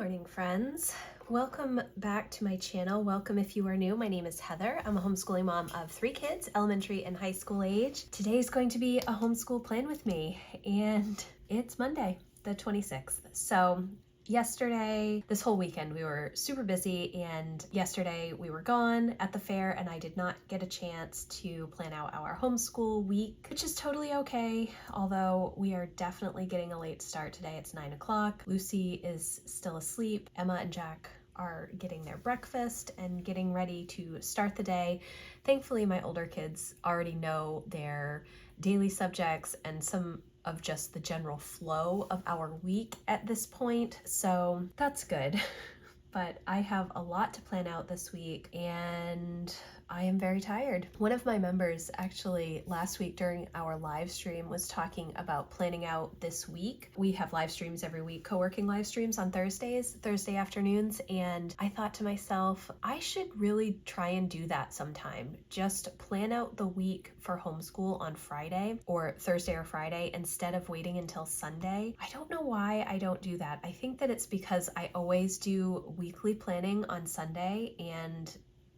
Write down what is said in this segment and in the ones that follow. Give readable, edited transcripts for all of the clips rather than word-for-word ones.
morning, friends. Welcome back to my channel. Welcome if you are new. My name is Heather. I'm a homeschooling mom of 3 kids, elementary and high school age. Today is going to be a homeschool plan with me, and it's Monday, the 26th. So yesterday, this whole weekend, we were super busy, and yesterday we were gone at the fair and I did not get a chance to plan out our homeschool week, which is totally okay, although we are definitely getting a late start today. It's 9 o'clock. Lucy is still asleep. Emma and Jack are getting their breakfast and getting ready to start the day. Thankfully, my older kids already know their daily subjects and some of just the general flow of our week at this point, so that's good. But I have a lot to plan out this week and I am very tired. One of my members actually last week during our live stream was talking about planning out this week. We have live streams every week, co-working live streams on Thursday afternoons, and I thought to myself, I should really try and do that sometime. Just plan out the week for homeschool on Friday or Thursday or Friday instead of waiting until Sunday. I don't know why I don't do that. I think that it's because I always do weekly planning on Sunday and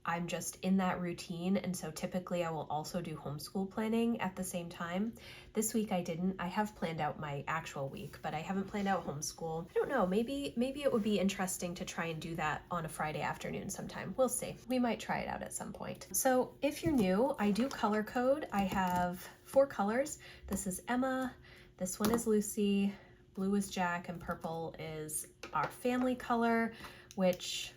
I'm just in that routine, and so typically I will also do homeschool planning at the same time. This week I didn't. I have planned out my actual week, but I haven't planned out homeschool. I don't know, maybe it would be interesting to try and do that on a Friday afternoon sometime. We'll see. We might try it out at some point. So if you're new, I do color code. I have 4 colors. This is Emma, this one is Lucy, blue is Jack, and purple is our family color, which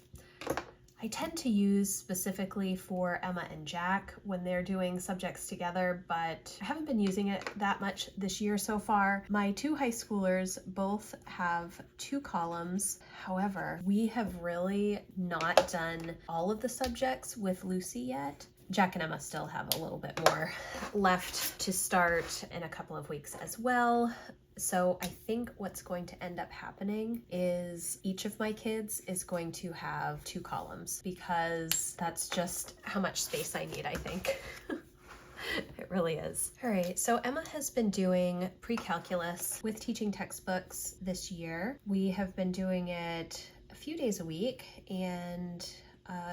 I tend to use specifically for Emma and Jack when they're doing subjects together, but I haven't been using it that much this year so far. My 2 high schoolers both have 2 columns. However, we have really not done all of the subjects with Lucy yet. Jack and Emma still have a little bit more left to start in a couple of weeks as well. So I think what's going to end up happening is each of my kids is going to have 2 columns because that's just how much space I need, I think. It really is. All right, so Emma has been doing pre-calculus with teaching textbooks this year. We have been doing it a few days a week, and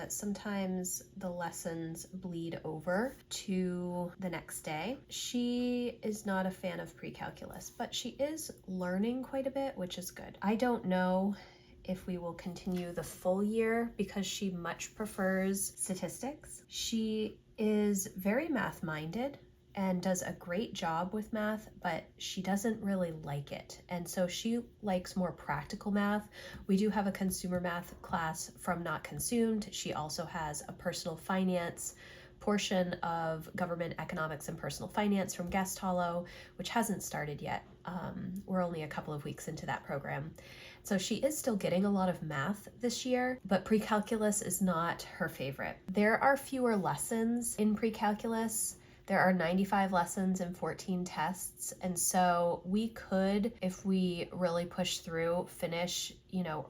sometimes the lessons bleed over to the next day. She is not a fan of pre-calculus, but she is learning quite a bit, which is good. I don't know if we will continue the full year because she much prefers statistics. She is very math-minded and does a great job with math, but she doesn't really like it. And so she likes more practical math. We do have a consumer math class from Not Consumed. She also has a personal finance portion of government economics and personal finance from Guest Hollow, which hasn't started yet. We're only a couple of weeks into that program. So she is still getting a lot of math this year, but pre-calculus is not her favorite. There are fewer lessons in pre-calculus. There are 95 lessons and 14 tests, and so we could, if we really push through, finish,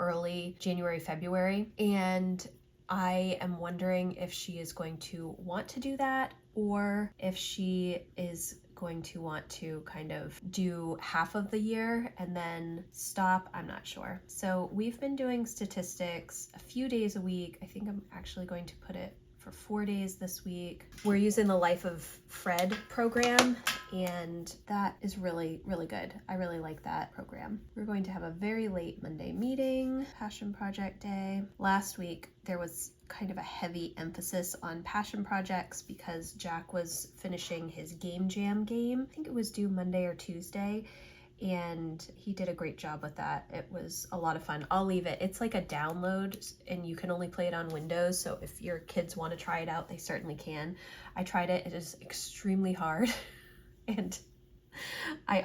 early January, February, and I am wondering if she is going to want to do that or if she is going to want to kind of do half of the year and then stop. I'm not sure. So we've been doing statistics a few days a week. I think I'm actually going to put it for 4 days this week. We're using the Life of Fred program, and that is really, really good. I really like that program. We're going to have a very late Monday meeting, Passion Project Day. Last week, there was kind of a heavy emphasis on passion projects because Jack was finishing his game jam game. I think it was due Monday or Tuesday, and he did a great job with that. It was a lot of fun. I'll leave it. It's like a download and you can only play it on Windows, so if your kids want to try it out, they certainly can. I tried it. It is extremely hard and I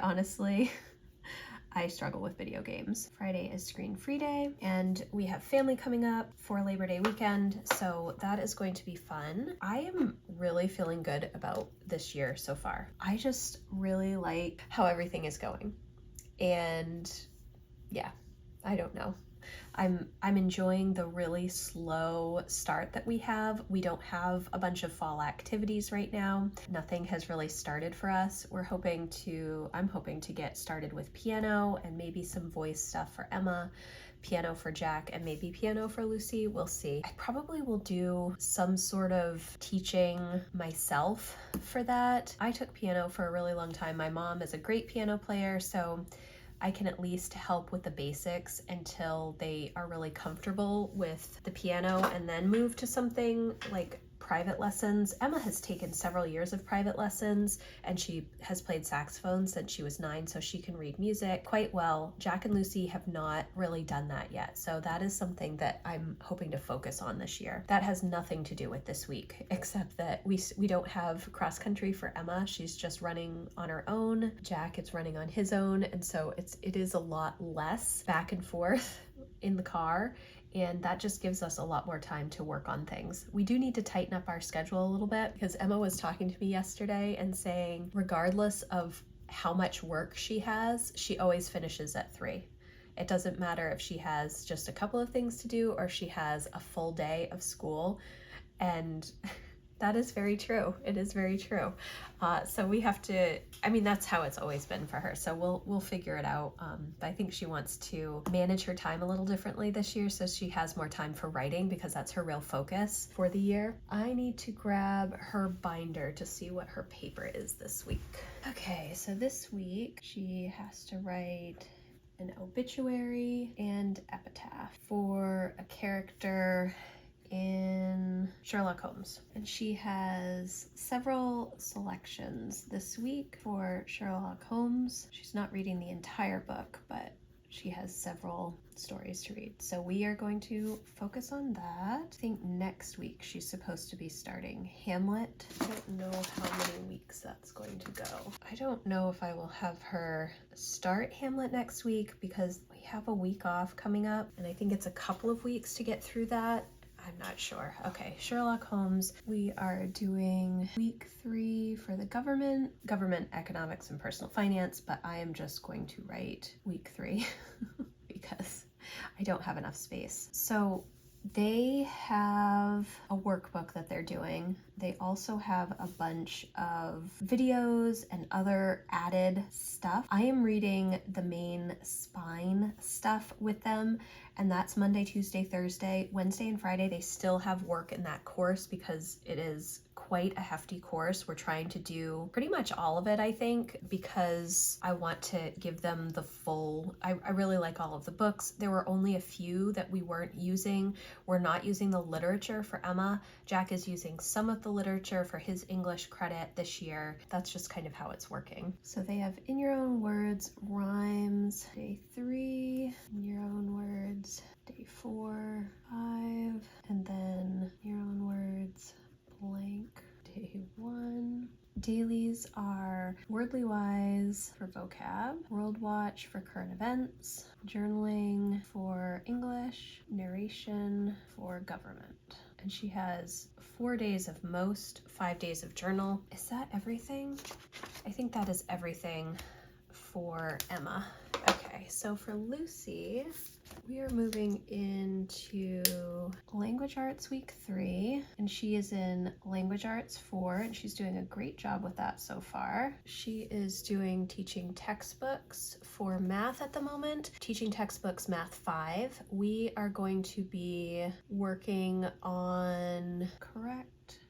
struggle with video games. Friday is screen-free day, and we have family coming up for Labor Day weekend, so that is going to be fun. I am really feeling good about this year so far. I just really like how everything is going. And yeah, I don't know. I'm enjoying the really slow start that we have. We don't have a bunch of fall activities right now. Nothing has really started for us. I'm hoping to get started with piano and maybe some voice stuff for Emma piano for Jack and maybe piano for Lucy. We'll see. I probably will do some sort of teaching myself for that. I took piano for a really long time. My mom is a great piano player, so I can at least help with the basics until they are really comfortable with the piano and then move to something like private lessons. Emma has taken several years of private lessons, and she has played saxophone since she was 9, so she can read music quite well. Jack and Lucy have not really done that yet, so that is something that I'm hoping to focus on this year. That has nothing to do with this week, except that we don't have cross country for Emma. She's just running on her own. Jack is running on his own, and so it is a lot less back and forth in the car, and that just gives us a lot more time to work on things. We do need to tighten up our schedule a little bit, because Emma was talking to me yesterday and saying regardless of how much work she has, she always finishes at 3. It doesn't matter if she has just a couple of things to do or she has a full day of school, and that is very true. It is very true. So we have to, I mean, that's how it's always been for her. So we'll figure it out. But I think she wants to manage her time a little differently this year, so she has more time for writing, because that's her real focus for the year. I need to grab her binder to see what her paper is this week. Okay, so this week she has to write an obituary and epitaph for a character in Sherlock Holmes, and she has several selections this week for Sherlock Holmes. She's not reading the entire book, but she has several stories to read, so we are going to focus on that. I think next week she's supposed to be starting Hamlet. I don't know how many weeks that's going to go. I don't know if I will have her start Hamlet next week, because we have a week off coming up, and I think it's a couple of weeks to get through that. I'm not sure. Okay, Sherlock Holmes. We are doing week 3 for the government, economics, and personal finance, but I am just going to write week 3 because I don't have enough space. So they have a workbook that they're doing. They also have a bunch of videos and other added stuff. I am reading the main spine stuff with them, and that's Monday, Tuesday, Thursday. Wednesday and Friday they still have work in that course because it is quite a hefty course. We're trying to do pretty much all of it, I think, because I want to give them the full, I really like all of the books. There were only a few that we weren't using. We're not using the literature for Emma. Jack is using some of the literature for his English credit this year. That's just kind of how it's working. So they have in your own words, rhymes, day 3, in your own words, day 4, 5, and then your own words, blank, day 1. Dailies are Wordly Wise for vocab, World Watch for current events, journaling for English, narration for government. And she has 4 days of most, 5 days of journal. Is that everything? I think that is everything for Emma. Okay, so for Lucy, we are moving into Language Arts week 3, and she is in Language Arts 4, and she's doing a great job with that so far. She is doing teaching textbooks for math at the moment, teaching textbooks math 5. We are going to be working on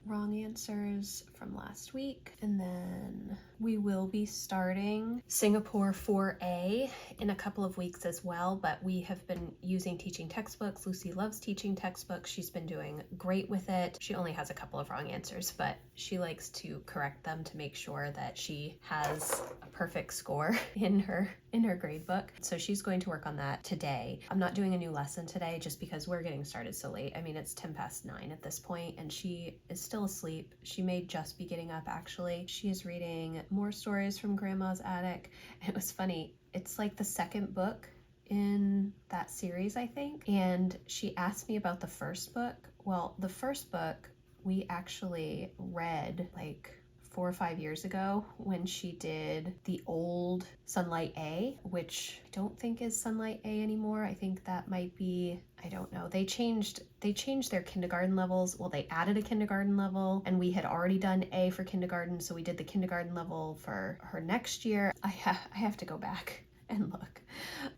wrong answers from last week, and then we will be starting Singapore 4A in a couple of weeks as well, but we have been using teaching textbooks. Lucy loves teaching textbooks. She's been doing great with it. She only has a couple of wrong answers, but she likes to correct them to make sure that she has a perfect score in her grade book. So she's going to work on that today. I'm not doing a new lesson today just because we're getting started so late. I mean, it's 9:10 at this point, and she is still asleep. She may just be getting up, actually. She is reading More Stories from Grandma's Attic. It was funny. It's like the second book in that series, I think. And she asked me about the first book. Well, the first book we actually read like 4 or 5 years ago when she did the old Sunlight A, which I don't think is Sunlight A anymore. I think that might be, I don't know. They changed their kindergarten levels. Well, they added a kindergarten level, and we had already done A for kindergarten, so we did the kindergarten level for her next year. I have to go back And look,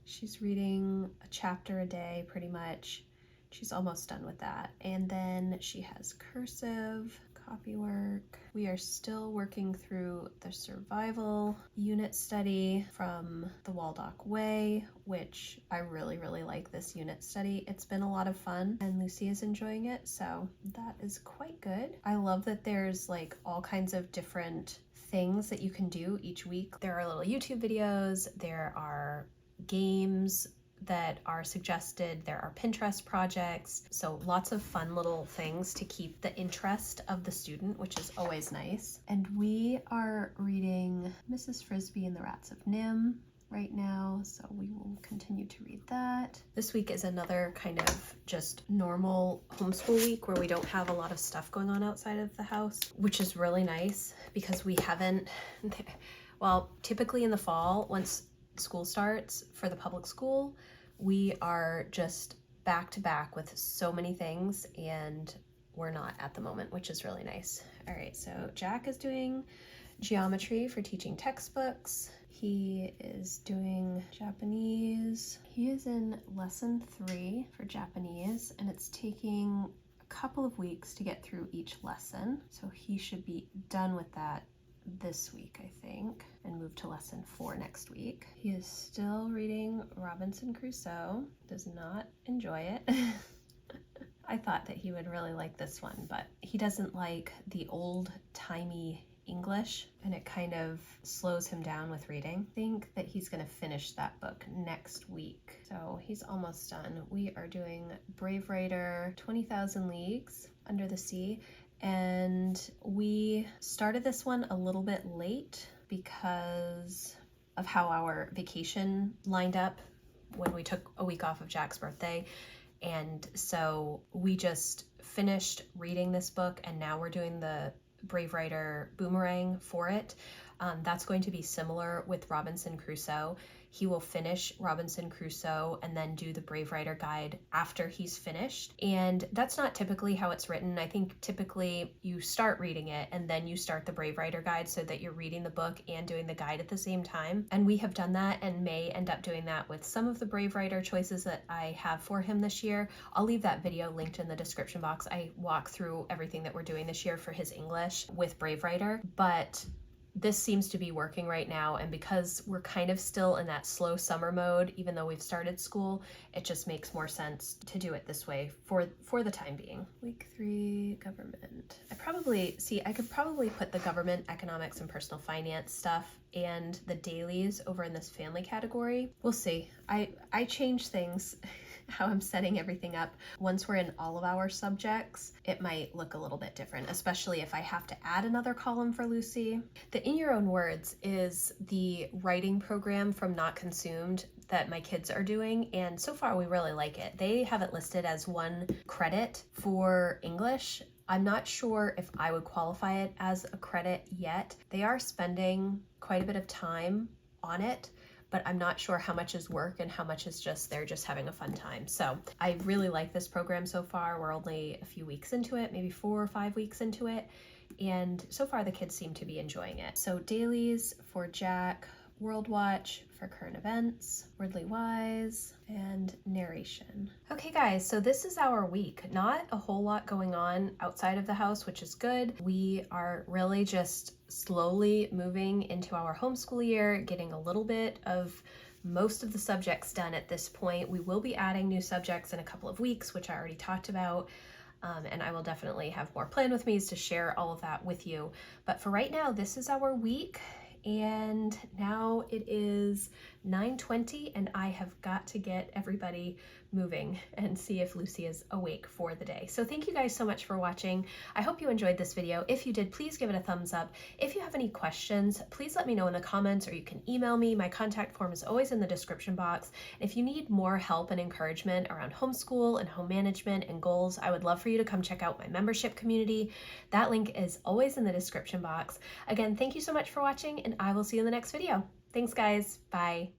she's reading a chapter a day pretty much. She's almost done with that. And then she has cursive, copy work. We are still working through the survival unit study from the Waldock Way, which I really, really like this unit study. It's been a lot of fun and Lucy is enjoying it, so that is quite good. I love that there's like all kinds of different things that you can do each week. There are little YouTube videos, there are games that are suggested, there are Pinterest projects, so lots of fun little things to keep the interest of the student, which is always nice. And we are reading Mrs. Frisbee and the Rats of Nim right now, so we will continue to read that. This week is another kind of just normal homeschool week where we don't have a lot of stuff going on outside of the house, which is really nice because we haven't, well, typically in the fall, once school starts for the public school, we are just back to back with so many things, and we're not at the moment, which is really nice. All right, so Jack is doing geometry for teaching textbooks. He is doing Japanese. He is in lesson 3 for Japanese, and it's taking a couple of weeks to get through each lesson. So he should be done with that this week, I think, and move to lesson 4 next week. He is still reading Robinson Crusoe, does not enjoy it. I thought that he would really like this one, but he doesn't like the old-timey English, and it kind of slows him down with reading. I think that he's going to finish that book next week, so he's almost done. We are doing Brave Writer 20,000 Leagues Under the Sea, and we started this one a little bit late because of how our vacation lined up when we took a week off of Jack's birthday. And so we just finished reading this book, and now we're doing the Brave Writer Boomerang for it. That's going to be similar with Robinson Crusoe. He will finish Robinson Crusoe and then do the Brave Writer guide after he's finished. And that's not typically how it's written. I think typically you start reading it and then you start the Brave Writer guide so that you're reading the book and doing the guide at the same time. And we have done that and may end up doing that with some of the Brave Writer choices that I have for him this year. I'll leave that video linked in the description box. I walk through everything that we're doing this year for his English with Brave Writer, but this seems to be working right now, and because we're kind of still in that slow summer mode, even though we've started school, it just makes more sense to do it this way for the time being. Week 3, government. I could probably put the government, economics, and personal finance stuff and the dailies over in this family category. We'll see. I change things how I'm setting everything up. Once we're in all of our subjects, it might look a little bit different, especially if I have to add another column for Lucy. The In Your Own Words is the writing program from Not Consumed that my kids are doing, and so far we really like it. They have it listed as 1 credit for English. I'm not sure if I would qualify it as a credit yet. They are spending quite a bit of time on it, but I'm not sure how much is work and how much is just they're just having a fun time. So I really like this program so far. We're only a few weeks into it, maybe 4 or 5 weeks into it, and so far the kids seem to be enjoying it. So dailies for Jack, World Watch for current events, Wordly Wise, and narration. Okay guys, so this is our week. Not a whole lot going on outside of the house, which is good. We are really just slowly moving into our homeschool year, getting a little bit of most of the subjects done at this point. We will be adding new subjects in a couple of weeks, which I already talked about. And I will definitely have more plan with me's to share all of that with you. But for right now, this is our week. And now it is 9:20 and I have got to get everybody moving and see if Lucy is awake for the day. So thank you guys so much for watching. I hope you enjoyed this video. If you did, please give it a thumbs up. If you have any questions, please let me know in the comments, or you can email me. My contact form is always in the description box. If you need more help and encouragement around homeschool and home management and goals, I would love for you to come check out my membership community. That link is always in the description box. Again, thank you so much for watching, and I will see you in the next video. Thanks guys, bye.